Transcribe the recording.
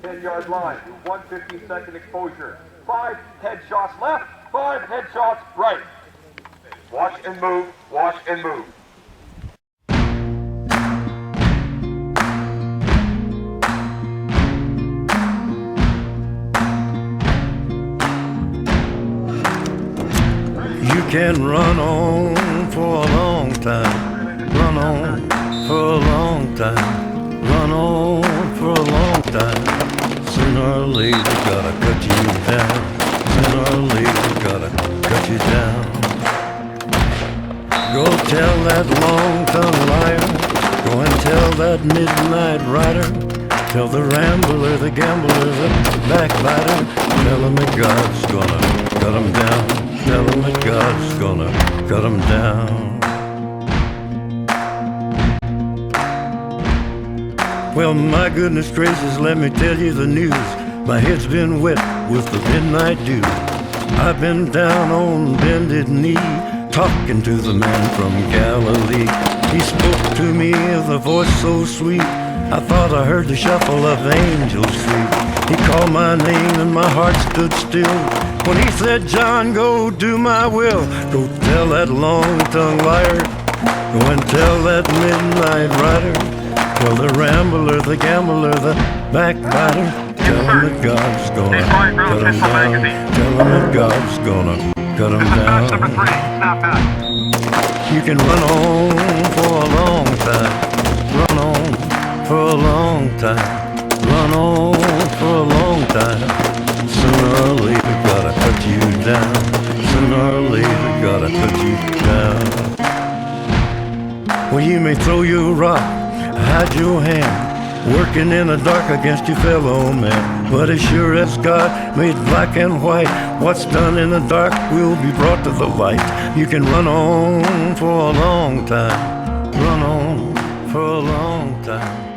10-yard line, 150-second exposure. 5 headshots left, 5 headshots right. Watch and move, watch and move. You can run on for a long time, run on for a long time, run on for a long time. Sooner or later gotta cut you down, sooner or later gotta cut you down. Go tell that long-tongued liar, go and tell that midnight rider, tell the rambler, the gambler, the backbiter, tell him that God's gonna cut him down. Tell him that God's gonna cut him down. Well, my goodness gracious, let me tell you the news. My head's been wet with the midnight dew. I've been down on bended knee, talking to the man from Galilee. He spoke to me with a voice so sweet, I thought I heard the shuffle of angels' feet. He called my name and my heart stood still when he said, John, go do my will. Go tell that long-tongued liar, go and tell that midnight rider, tell the rambler, the gambler, the backbiter, tell him that God's gonna cut him down. Tell him that God's gonna cut him down. You can run on for a long time, run on for a long time, run on for a long time. Sooner or later gotta cut you down, sooner or later gotta cut you down. Well, you may throw your rock, hide your hand, working in the dark against your fellow man, but as sure as God made black and white, what's done in the dark will be brought to the light. You can run on for a long time, run on for a long time.